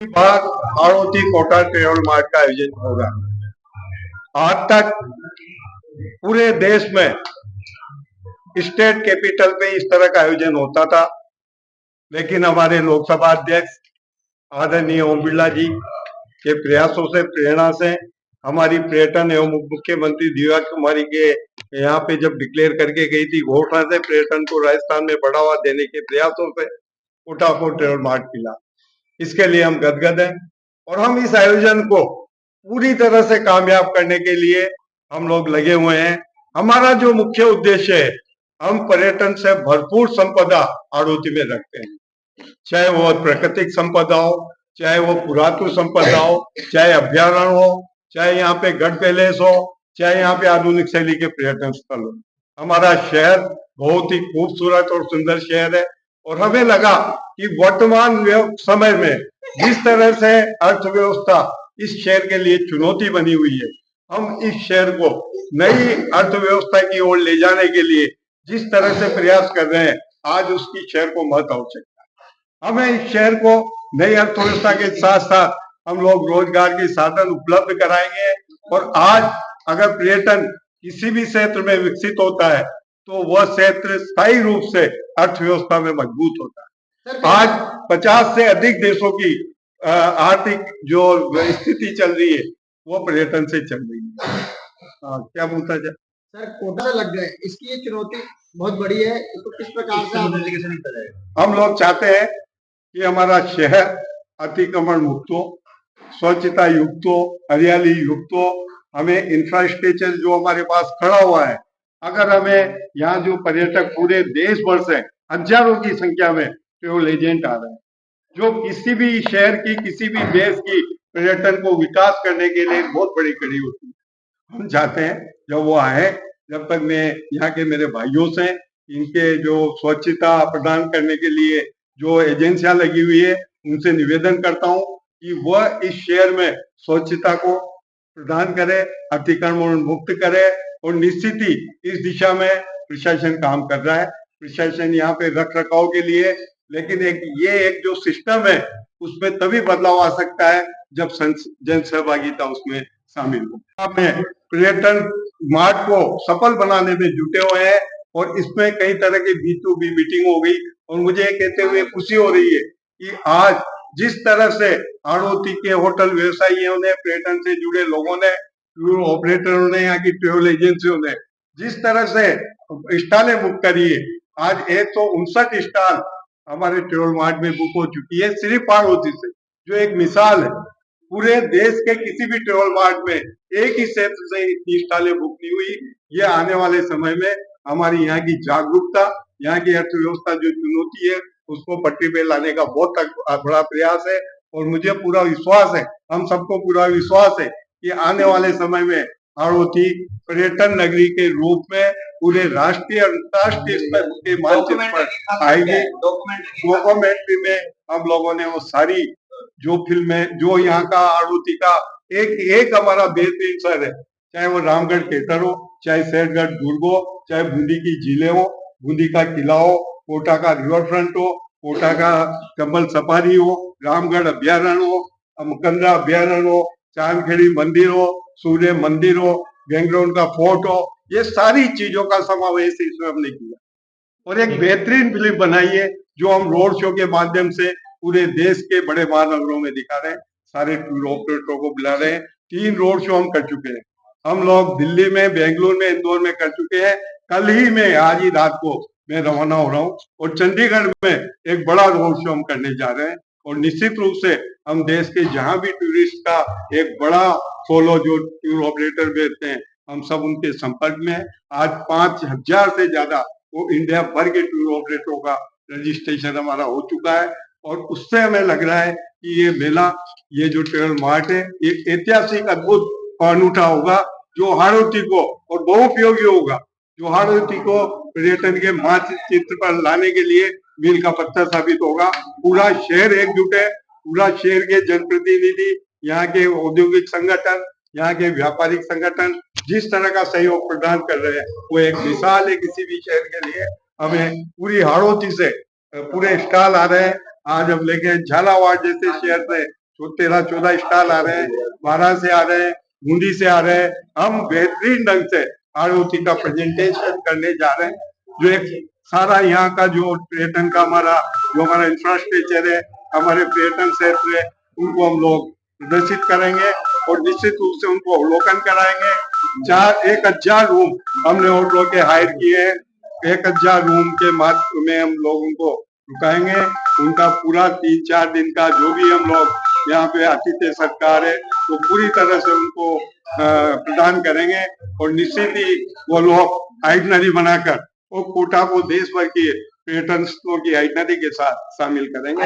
बार Hadoti Kota travel mart का आयोजन होगा। आज तक पूरे देश में स्टेट कैपिटल पे इस तरह का आयोजन होता था, लेकिन हमारे लोकसभा अध्यक्ष आदरणीय ओम बिरला जी के प्रयासों से, प्रेरणा से, हमारी पर्यटन एवं उप मुख्यमंत्री दिव्या कुमारी के यहाँ पे जब डिक्लेयर करके गई थी घोषणा से, पर्यटन को राजस्थान में बढ़ावा देने के प्रयासों से कोटा को ट्रेवल मार्ट मिला। इसके लिए हम गदगद हैं और हम इस आयोजन को पूरी तरह से कामयाब करने के लिए हम लोग लगे हुए हैं। हमारा जो मुख्य उद्देश्य है, हम पर्यटन से भरपूर संपदा हाड़ौती में रखते हैं, चाहे वो प्राकृतिक संपदा हो, चाहे वो पुरातन संपदा हो, चाहे अभ्यारण्य हो, चाहे यहाँ पे गढ़ पैलेस हो, चाहे यहाँ पे आधुनिक शैली के पर्यटन स्थल हो। हमारा शहर बहुत ही खूबसूरत और सुंदर शहर है और हमें लगा कि वर्तमान समय में जिस तरह से अर्थव्यवस्था इस शहर के लिए चुनौती बनी हुई है, हम इस शहर को नई अर्थव्यवस्था की ओर ले जाने के लिए जिस तरह से प्रयास कर रहे हैं, आज उसकी शहर को महत्व आवश्यकता है। हमें इस शहर को नई अर्थव्यवस्था के साथ साथ हम लोग रोजगार के साधन उपलब्ध कराएंगे और आज अगर पर्यटन किसी भी क्षेत्र में विकसित होता है तो वह क्षेत्र स्थायी रूप से अर्थव्यवस्था में मजबूत होता है। आज 50 से अधिक देशों की आर्थिक जो स्थिति चल रही है वो पर्यटन से चल रही है। क्या बोलता है सर, कोटा से लग गए, इसकी ये चुनौती बहुत बड़ी है, तो किस प्रकार से आप हम लोग चाहते हैं कि हमारा शहर अतिक्रमण मुक्त हो, स्वच्छता युक्त हो, हरियाली युक्त हो। हमें इंफ्रास्ट्रक्चर जो हमारे पास खड़ा हुआ है, अगर हमें यहाँ जो पर्यटक पूरे देश भर से हजारों की संख्या में ट्रेवल एजेंट आ रहे हैं, जो किसी भी शहर की, किसी भी देश की पर्यटन को विकास करने के लिए बहुत बड़ी कड़ी होती है। हम चाहते हैं जब वो आए, जब तक मैं यहाँ के मेरे भाइयों से इनके जो स्वच्छता प्रदान करने के लिए जो एजेंसियां लगी हुई है, उनसे निवेदन करता हूँ कि वह इस शहर में स्वच्छता को प्रदान करे, अतिक्रमण मुक्त करे और निश्चित ही इस दिशा में प्रशासन काम कर रहा है। प्रशासन यहाँ पे रख रखाव के लिए, लेकिन एक जो सिस्टम है उसमें तभी बदलाव आ सकता है जब जन सहभागिता उसमें शामिल हो। पर्यटन मार्ट को सफल बनाने में जुटे हुए हैं और इसमें कई तरह की B2B मीटिंग हो गई और मुझे कहते हुए खुशी हो रही है कि आज जिस तरह से हाड़ौती के होटल व्यवसायियों ने, पर्यटन से जुड़े लोगों ने, टूर ऑपरेटरों ने, यहाँ की ट्रेवल एजेंसियों ने जिस तरह से स्टॉलें बुक करी है, आज 159 स्टॉल हमारे ट्रेवल मार्ट में बुक हो चुकी है, सिर्फ हाड़ौती से, जो एक मिसाल है। पूरे देश के किसी भी ट्रेवल मार्ट में एक ही क्षेत्र से इतनी स्टॉलें बुक नहीं हुई। ये आने वाले समय में हमारी यहाँ की जागरूकता, यहाँ की अर्थव्यवस्था जो चुनौती है, उसको पटरी पे लाने का बहुत बड़ा प्रयास है और मुझे पूरा विश्वास है, हम सबको पूरा विश्वास है कि आने वाले समय में हाड़ौती पर्यटन नगरी के रूप में पूरे राष्ट्रीय अंतर्राष्ट्रीय स्तर के मानचित्र पर आएगी। डॉक्यूमेंट्री में हम लोगों ने वो सारी जो फिल्में, जो यहाँ का हाड़ौती का एक हमारा बेहतरीन शहर है, चाहे वो रामगढ़ केतर हो, चाहे शेरगढ़ दुर्ग हो, चाहे बूंदी की झीलें हो, बूंदी का किला हो, कोटा का रिवर फ्रंट हो, कोटा का चंबल सफारी हो, रामगढ़ अभ्यारण्य हो, मुकंदरा अभ्यारण्य हो, चांदखेड़ी मंदिर हो, सूर्य मंदिर हो, बेंगलोर का फोर्ट हो, ये सारी चीजों का समावेश इसमें हमने किया और एक बेहतरीन फिल्म बनाई है जो हम रोड शो के माध्यम से पूरे देश के बड़े महानगरों में दिखा रहे हैं, सारे टूर ऑपरेटरों को बुला रहे हैं। 3 रोड शो हम कर चुके हैं, हम लोग दिल्ली में, बेंगलुरु में, इंदौर में कर चुके हैं। कल ही में, आज ही रात को मैं रवाना हो रहा हूँ और चंडीगढ़ में एक बड़ा रोड शो हम करने जा रहे हैं और निश्चित रूप से हम देश के जहां भी टूरिस्ट का एक बड़ा फॉलो जो टूर ऑपरेटर बैठते हैं, हम सब उनके संपर्क में है। आज 5000 से ज्यादा वो इंडिया भर के टूर ऑपरेटरों का रजिस्ट्रेशन हमारा हो चुका है और उससे हमें लग रहा है कि ये मेला, ये जो ट्रेवल मार्ट है, एक ऐतिहासिक अद्भुत अनूठा होगा जो हाड़ौती को और बहुउपयोगी होगा, जो हाड़ौती को पर्यटन के मानचित्र पर लाने के लिए मील का पत्थर साबित होगा। पूरा शहर एकजुट है, पूरा शहर के जनप्रतिनिधि, यहाँ के औद्योगिक संगठन, यहाँ के व्यापारिक संगठन जिस तरह का सहयोग प्रदान कर रहे हैं, वो एक मिसाल है किसी भी शहर के लिए। हमें पूरी हाड़ौती से पूरे स्टॉल आ रहे हैं। आज हम लेके झालावाड़ जैसे शहर से तो 13-14 स्टॉल आ रहे हैं, 12 से आ रहे हैं, बूंदी से आ रहे हैं। हम बेहतरीन ढंग से आड़ोती का प्रेजेंटेशन करने जा रहे हैं, जो एक सारा यहाँ का जो पर्यटन का हमारा इंफ्रास्ट्रक्चर है, हमारे पर्यटन क्षेत्र है, उनको हम लोग प्रदर्शित करेंगे और निश्चित रूप से उनको अवलोकन कराएंगे। 1,000 रूम हमने होटलों के हायर किए हैं। 1,000 रूम के माध्यम में हम लोगों को रुकाएंगे। उनका पूरा 3-4 दिन का जो भी हम लोग यहाँ पे आतिथ्य सत्कार है वो पूरी तरह से उनको प्रदान करेंगे और निश्चित ही वो लोग आइटनरी बनाकर वो कोटा को देश भर के पर्यटन स्थलों की आइटनरी के साथ शामिल करेंगे।